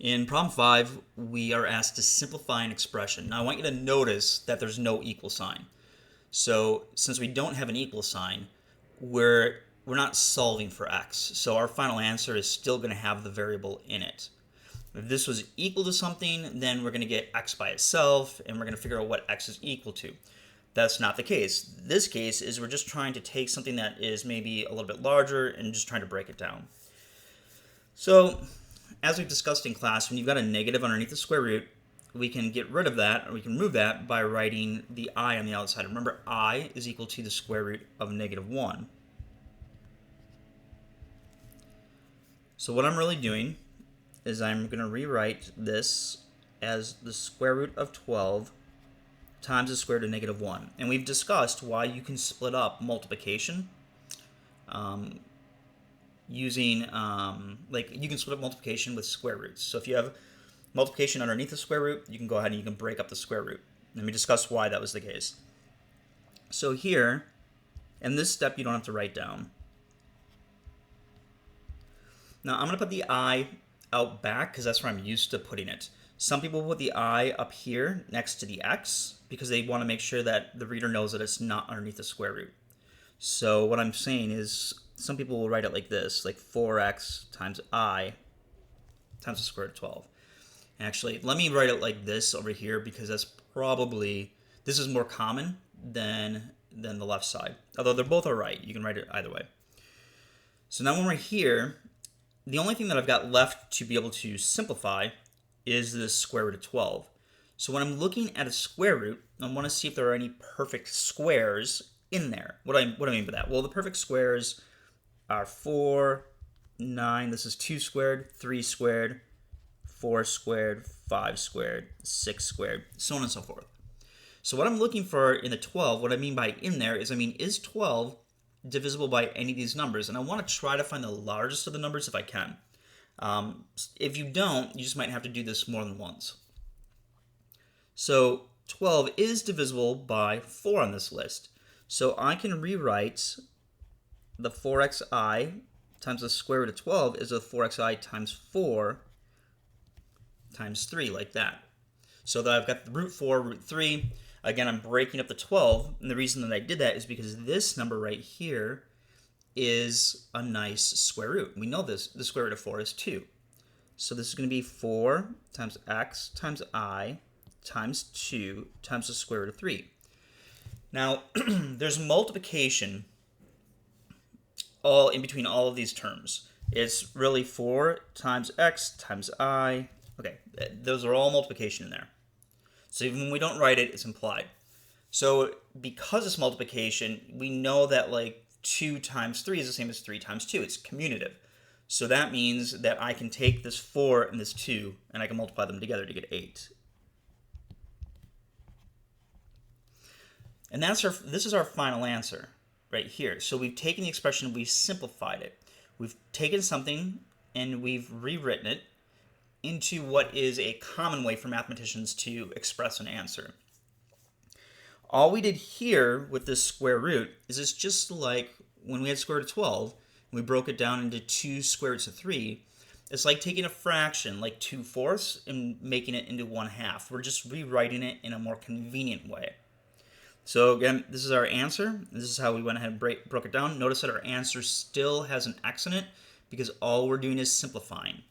In problem 5, we are asked to simplify an expression. Now I want you to notice that there's no equal sign. So since we don't have an equal sign, we're not solving for x. So our final answer is still going to have the variable in it. If this was equal to something, then we're going to get x by itself, and we're going to figure out what x is equal to. That's not the case. This case is we're just trying to take something that is maybe a little bit larger and just trying to break it down. So as we've discussed in class, when you've got a negative underneath the square root, we can get rid of that, or we can remove that by writing the I on the outside. Remember, I is equal to the square root of -1. So what I'm really doing is I'm going to rewrite this as the square root of 12 times the square root of -1. And we've discussed why you can split up multiplication using, you can split up multiplication with square roots. So if you have multiplication underneath the square root, you can go ahead and you can break up the square root. Let me discuss why that was the case. So here, in this step, you don't have to write down. Now I'm going to put the I out back because that's where I'm used to putting it. Some people put the I up here next to the x because they want to make sure that the reader knows that it's not underneath the square root. So what I'm saying is some people will write it like this, like 4x times I times the square root of 12. Actually, let me write it like this over here because this is more common than the left side. Although they're both all right. You can write it either way. So now when we're here, the only thing that I've got left to be able to simplify is the square root of 12. So when I'm looking at a square root, I want to see if there are any perfect squares in there. What do I mean by that? Well, the perfect squares are 4, 9, this is 2 squared, 3 squared, 4 squared, 5 squared, 6 squared, so on and so forth. So what I'm looking for in the 12, what I mean by in there is, is 12 divisible by any of these numbers? And I want to try to find the largest of the numbers if I can. If you don't, you just might have to do this more than once. So 12 is divisible by 4 on this list. So I can rewrite the 4xi times the square root of 12 is a 4xi times 4 times 3, like that. So that I've got the root 4, root 3. Again, I'm breaking up the 12, and the reason that I did that is because this number right here is a nice square root. We know this. The square root of 4 is 2. So this is going to be 4 times x times I times 2 times the square root of 3. Now, there's multiplication all in between all of these terms. It's really 4 times x times I. Okay, those are all multiplication in there. So even when we don't write it, it's implied. So because it's multiplication, we know that 2 times 3 is the same as 3 times 2. It's commutative. So that means that I can take this 4 and this 2, and I can multiply them together to get 8. And this is our final answer right here. So we've taken the expression, we've simplified it. We've taken something and we've rewritten it into what is a common way for mathematicians to express an answer. All we did here with this square root is it's just like when we had square root of 12, and we broke it down into 2 square roots of 3. It's like taking a fraction, like 2/4, and making it into 1/2. We're just rewriting it in a more convenient way. So again, this is our answer. This is how we went ahead and broke it down. Notice that our answer still has an x in it because all we're doing is simplifying.